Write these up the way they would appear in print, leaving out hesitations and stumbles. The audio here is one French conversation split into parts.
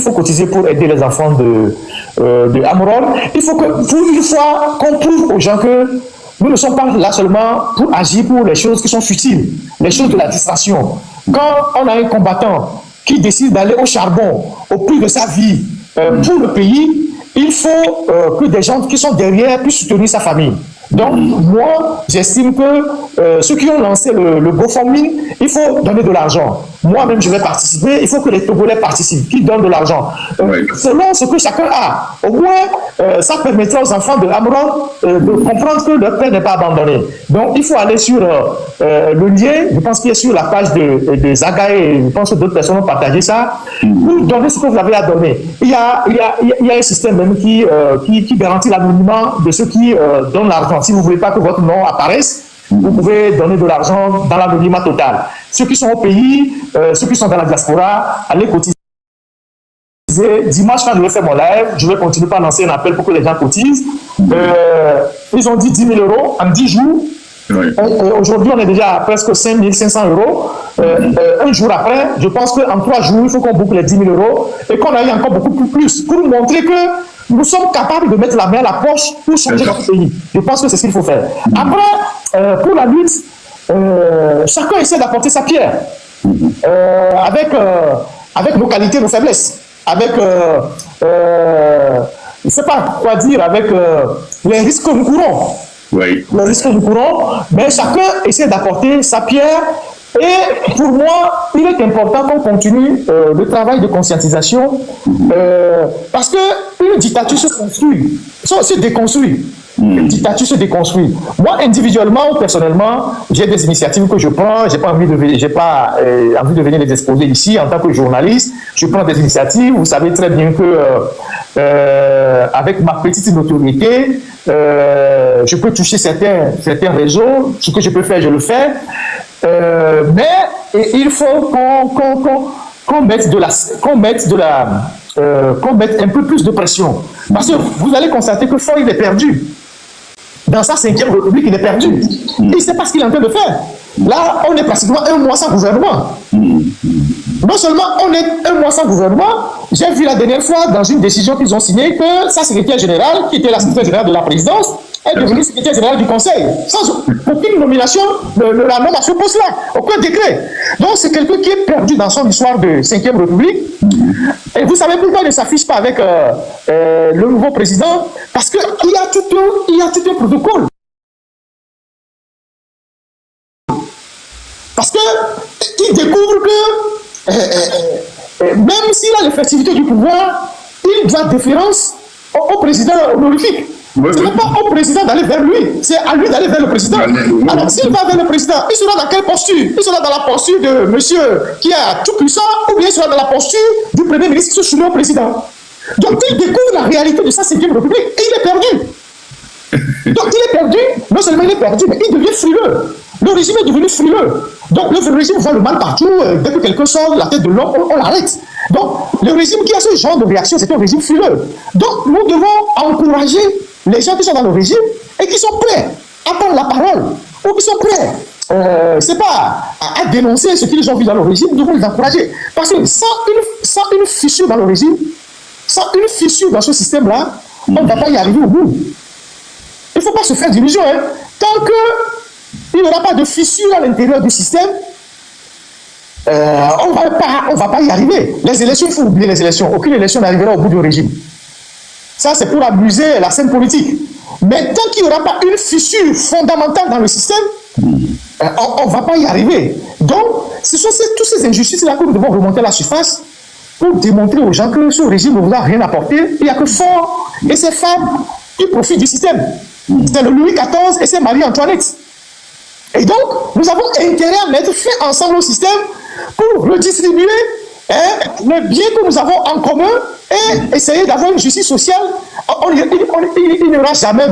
faut cotiser pour aider les enfants de Amorol. Il faut que, pour une fois, qu'on prouve aux gens que nous ne sommes pas là seulement pour agir pour les choses qui sont futiles, les choses de la distraction. Quand on a un combattant qui décide d'aller au charbon au prix de sa vie pour le pays, il faut que des gens qui sont derrière puissent soutenir sa famille. Donc, moi, j'estime que ceux qui ont lancé le GoFundMe, il faut donner de l'argent. Moi-même, je vais participer. Il faut que les Togolais participent, qu'ils donnent de l'argent. Selon ce que chacun a. Au moins, ça permettra aux enfants de Amorol de comprendre que leur père n'est pas abandonné. Donc, il faut aller sur le lien, je pense qu'il est sur la page de Zaga, et je pense que d'autres personnes ont partagé ça, pour donner ce que vous avez à donner. Il y a un système même qui garantit l'anonymat de ceux qui donnent l'argent. Si vous ne voulez pas que votre nom apparaisse, vous pouvez donner de l'argent dans l'anonymat total. Ceux qui sont au pays, ceux qui sont dans la diaspora, allez cotiser. Dimanche, quand je vais faire mon live, je vais continuer par lancer un appel pour que les gens cotisent. Ils ont dit 10 000 euros en 10 jours. Aujourd'hui, on est déjà à presque 5 500 euros. Un jour après, je pense qu'en 3 jours, il faut qu'on boucle les 10 000 euros et qu'on aille encore beaucoup plus pour montrer que nous sommes capables de mettre la main à la poche pour changer notre pays. Je pense que c'est ce qu'il faut faire. Après, pour la lutte, chacun essaie d'apporter sa pierre avec nos qualités, nos faiblesses, avec, je ne sais pas quoi dire, avec les risques que nous courons. Les risques que nous courons, mais chacun essaie d'apporter sa pierre. Et pour moi, il est important qu'on continue le travail de conscientisation parce qu'une dictature se construit, se déconstruit. Une dictature se déconstruit. Moi, individuellement ou personnellement, j'ai des initiatives que je prends. J'ai pas envie de venir les exposer ici en tant que journaliste. Je prends des initiatives. Vous savez très bien que avec ma petite notoriété, je peux toucher certains réseaux. Ce que je peux faire, je le fais. Mais il faut qu'on mette un peu plus de pression. Parce que vous allez constater que Faure, il est perdu. Dans sa 5e République, il est perdu. Il ne sait pas ce qu'il est en train de faire. Là, on est pratiquement 1 mois sans gouvernement. Non seulement on est 1 mois sans gouvernement, j'ai vu la dernière fois dans une décision qu'ils ont signée que sa secrétaire générale, qui était la secrétaire générale de la présidence, est devenue secrétaire générale du Conseil, sans aucune nomination de la nomme à ce poste-là, aucun décret. Donc c'est quelqu'un qui est perdu dans son histoire de 5e République. Et vous savez pourquoi il ne s'affiche pas avec le nouveau président? Parce qu'il y a tout un protocole. Parce qu'il découvre que même s'il a l'effectivité du pouvoir, il doit déférence au président honorifique. Ce n'est pas au président d'aller vers lui, c'est à lui d'aller vers le président. Alors s'il va vers le président, il sera dans quelle posture? Il sera dans la posture de monsieur qui est tout puissant, ou bien il sera dans la posture du premier ministre qui se soumet au président. Donc il découvre la réalité de sa 5e République et il est perdu. Donc il est perdu, non seulement il est perdu, mais il devient frileux. Le régime est devenu frileux. Donc le régime voit le mal partout. Dès que quelqu'un sort la tête de l'homme, on l'arrête. Donc le régime qui a ce genre de réaction, c'est un régime frileux. Donc nous devons encourager les gens qui sont dans le régime et qui sont prêts à prendre la parole, ou qui sont prêts, c'est pas à dénoncer ce qu'ils ont vu dans le régime, nous devons les encourager. Parce que sans une fissure dans le régime, sans une fissure dans ce système-là, on ne va pas y arriver au bout. Il ne faut pas se faire d'illusions. Tant qu'il n'y aura pas de fissure à l'intérieur du système, on ne va pas y arriver. Les élections, il faut oublier les élections. Aucune élection n'arrivera au bout du régime. Ça, c'est pour abuser la scène politique. Mais tant qu'il n'y aura pas une fissure fondamentale dans le système, on ne va pas y arriver. Donc, ce sont toutes ces injustices-là que nous devons remonter à la surface pour démontrer aux gens que ce régime ne vous a rien apporté. Il n'y a que Faure et ses femmes qui profitent du système. C'est le Louis XIV et c'est Marie-Antoinette. Et donc, nous avons intérêt à mettre fin ensemble au système pour redistribuer les biens que nous avons en commun et essayer d'avoir une justice sociale. Il n'y aura jamais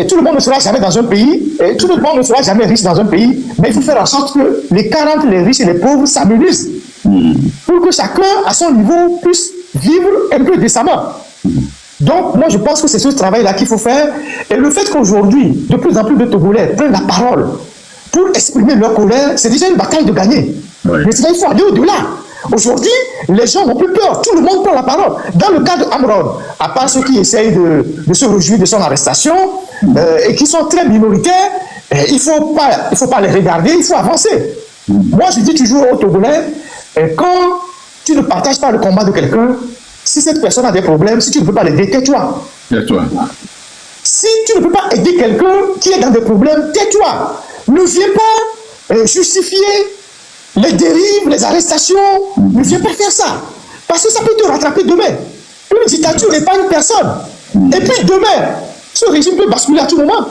tout le monde ne sera jamais dans un pays, et tout le monde ne sera jamais riche dans un pays, mais il faut faire en sorte que les 40, les riches et les pauvres s'amélisent pour que chacun, à son niveau, puisse vivre un peu décemment. Donc, moi, je pense que c'est ce travail-là qu'il faut faire. Et le fait qu'aujourd'hui, de plus en plus de Togolais prennent la parole pour exprimer leur colère, c'est déjà une bataille de gagner. Mais il faut aller au-delà. Aujourd'hui, les gens n'ont plus peur. Tout le monde prend la parole. Dans le cas d'Amron, à part ceux qui essayent de se réjouir de son arrestation et qui sont très minoritaires, il ne faut pas les regarder, il faut avancer. Moi, je dis toujours aux Togolais, quand tu ne partages pas le combat de quelqu'un, si cette personne a des problèmes, si tu ne peux pas l'aider, tais-toi. Tais-toi. Si tu ne peux pas aider quelqu'un qui est dans des problèmes, tais-toi. Ne viens pas justifier les dérives, les arrestations. Ne viens pas faire ça. Parce que ça peut te rattraper demain. Une dictature n'est pas une personne. Et puis demain, ce régime peut basculer à tout moment.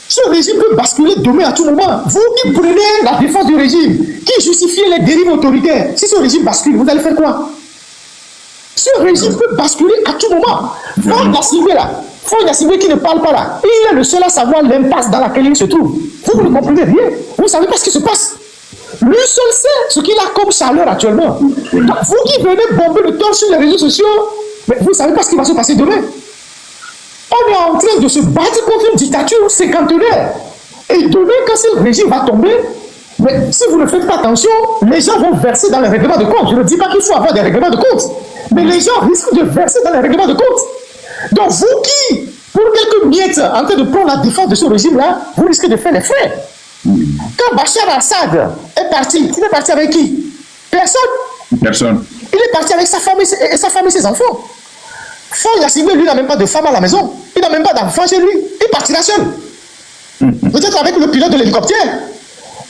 Ce régime peut basculer demain à tout moment. Vous qui prenez la défense du régime, qui justifiez les dérives autoritaires, si ce régime bascule, vous allez faire quoi? Ce régime peut basculer à tout moment. Franck Yassingbe là, Franck Yassingbe qui ne parle pas là, il est le seul à savoir l'impasse dans laquelle il se trouve. Vous ne comprenez rien. Vous ne savez pas ce qui se passe. Lui seul sait ce qu'il a comme chaleur actuellement. Donc, vous qui venez bomber le torse sur les réseaux sociaux, mais vous ne savez pas ce qui va se passer demain. On est en train de se battre contre une dictature cinquantenaire. Et demain, quand ce régime va tomber, mais si vous ne faites pas attention, les gens vont verser dans les règlements de compte. Je ne dis pas qu'il faut avoir des règlements de compte, mais les gens risquent de verser dans les règlements de compte. Donc vous qui, pour quelques miettes, en train de prendre la défense de ce régime-là, vous risquez de faire les frais. Quand Bachar al-Assad est parti, il est parti avec qui? Personne. Il est parti avec sa femme et ses enfants. Franck Yassingbe, lui, n'a même pas de femme à la maison. Il n'a même pas d'enfant chez lui. Il partira seul. Peut-être avec le pilote de l'hélicoptère.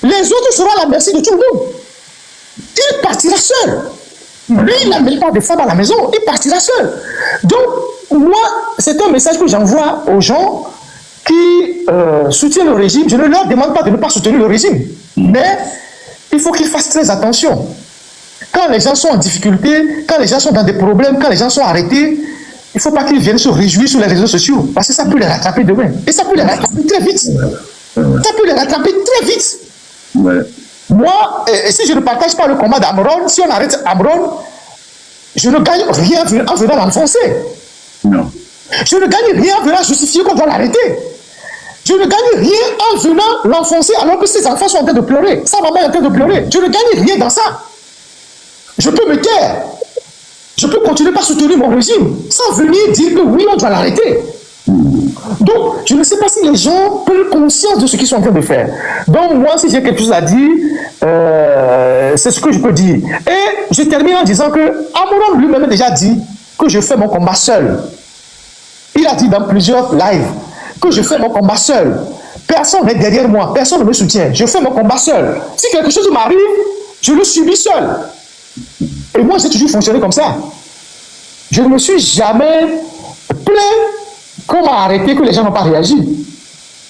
Les autres seront à la merci de tout le monde. Il partira seul. Lui, il n'a même pas de femme à la maison. Il partira seul. Donc, moi, c'est un message que j'envoie aux gens qui soutiennent le régime. Je ne leur demande pas de ne pas soutenir le régime. Mais il faut qu'ils fassent très attention. Quand les gens sont en difficulté, quand les gens sont dans des problèmes, quand les gens sont arrêtés, il ne faut pas qu'ils viennent se réjouir sur les réseaux sociaux. Parce que ça peut les rattraper demain. Et ça peut les rattraper très vite. Ça peut les rattraper très vite. Ouais. Moi, si je ne partage pas le combat d'Amron, si on arrête Amron, je ne gagne rien en venant l'enfoncer. Non. Je ne gagne rien en venant justifier qu'on doit l'arrêter. Je ne gagne rien en venant l'enfoncer alors que ses enfants sont en train de pleurer. Sa maman est en train de pleurer. Je ne gagne rien dans ça. Je peux me taire. Je peux continuer par soutenir mon régime sans venir dire que oui, on doit l'arrêter. Donc, je ne sais pas si les gens prennent conscience de ce qu'ils sont en train de faire. Donc, moi, si j'ai quelque chose à dire, c'est ce que je peux dire. Et je termine en disant que Amron lui-même a déjà dit que je fais mon combat seul. Il a dit dans plusieurs lives que je fais mon combat seul. Personne n'est derrière moi, personne ne me soutient. Je fais mon combat seul. Si quelque chose m'arrive, je le subis seul. Et moi, j'ai toujours fonctionné comme ça. Je ne me suis jamais plaint qu'on m'a arrêté, que les gens n'ont pas réagi.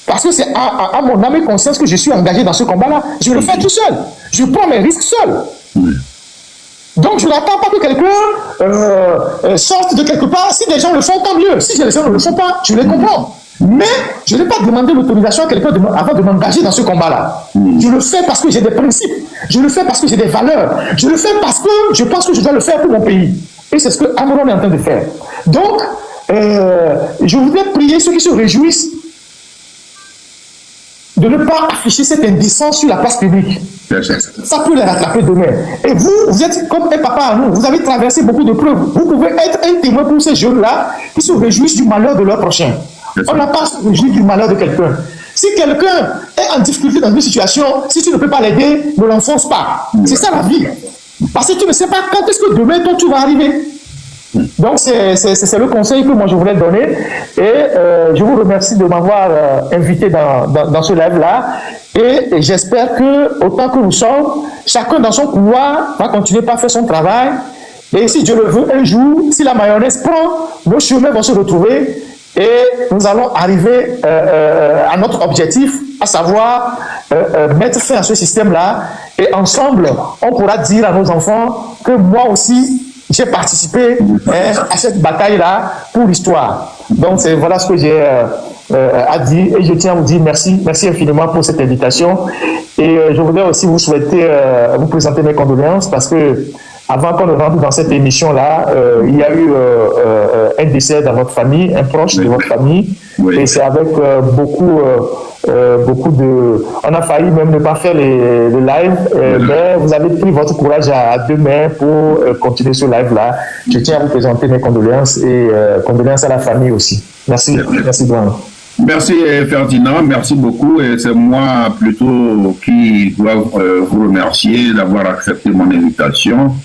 Parce que c'est à mon âme et conscience que je suis engagé dans ce combat-là. Je le fais tout seul. Je prends mes risques seul. Donc, je n'attends pas que quelqu'un sorte de quelque part. Si des gens le font, tant mieux. Si les gens ne le font pas, je les comprends. Mais je n'ai pas demandé l'autorisation à quelqu'un avant de m'engager dans ce combat-là. Je le fais parce que j'ai des principes. Je le fais parce que j'ai des valeurs. Je le fais parce que je pense que je dois le faire pour mon pays. Et c'est ce que Amron est en train de faire. Donc, je voudrais prier ceux qui se réjouissent de ne pas afficher cette indécence sur la place publique. Ça peut les rattraper demain. Et vous êtes comme un papa à nous. Vous avez traversé beaucoup de preuves. Vous pouvez être un témoin pour ces jeunes-là qui se réjouissent du malheur de leur prochain. On n'a pas à se réjouir du malheur de quelqu'un. Si quelqu'un est en difficulté dans une situation, si tu ne peux pas l'aider, ne l'enfonce pas. C'est ça la vie. Parce que tu ne sais pas quand est-ce que demain, toi, tu vas arriver. Donc, c'est le conseil que moi, je voulais donner. Et je vous remercie de m'avoir invité dans ce live-là. Et j'espère que, autant que nous sommes, chacun dans son couloir va continuer par faire son travail. Et si Dieu le veut, un jour, si la mayonnaise prend, nos chemins vont se retrouver. Et nous allons arriver à notre objectif, à savoir mettre fin à ce système-là. Et ensemble, on pourra dire à nos enfants que moi aussi, j'ai participé à cette bataille-là pour l'histoire. Donc, voilà ce que j'ai à dire. Et je tiens à vous dire merci infiniment pour cette invitation. Et je voudrais aussi vous souhaiter, vous présenter mes condoléances parce que avant qu'on ne rentre dans cette émission-là, il y a eu un décès dans votre famille, un proche de votre famille, et c'est avec beaucoup de... On a failli même ne pas faire le live, mais vous avez pris votre courage à deux mains pour continuer ce live-là. Je tiens à vous présenter mes condoléances et condoléances à la famille aussi. Merci, merci Dwayne. Merci Ferdinand, merci beaucoup. Et c'est moi plutôt qui dois vous remercier d'avoir accepté mon invitation.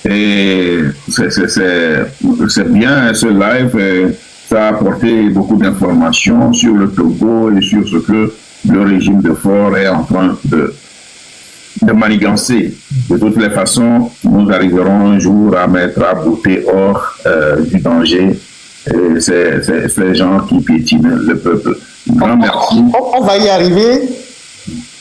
Et c'est bien ce live, ça a apporté beaucoup d'informations sur le Togo et sur ce que le régime de Faure est en train de manigancer. De toutes les façons, nous arriverons un jour à mettre à beauté hors du danger ces gens qui piétinent le peuple. Grand merci. On va y arriver.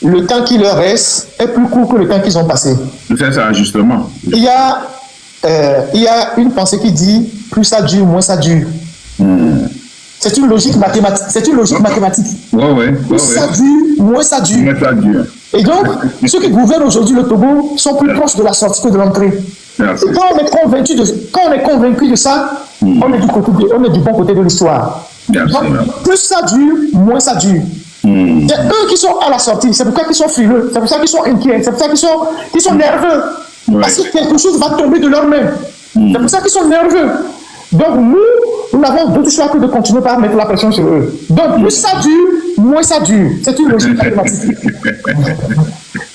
Le temps qui leur reste est plus court que le temps qu'ils ont passé. C'est ça, justement. Il y a une pensée qui dit plus ça dure, moins ça dure. C'est une logique mathématique. C'est une logique mathématique. Plus ça dure, moins ça dure. Et donc, ceux qui gouvernent aujourd'hui le Togo sont plus proches de la sortie que de l'entrée. Et quand on est convaincu de ça, on est du bon côté de l'histoire. Plus ça dure, moins ça dure. C'est eux qui sont à la sortie, c'est pour ça qu'ils sont frileux, c'est pour ça qu'ils sont inquiets, c'est pour ça qu'ils sont nerveux. Parce que quelque chose va tomber de leurs mains. C'est pour ça qu'ils sont nerveux. Donc nous n'avons d'autre choix que de continuer par mettre la pression sur eux. Donc plus ça dure, moins ça dure. C'est une logique mathématique.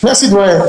Merci, Dwayne.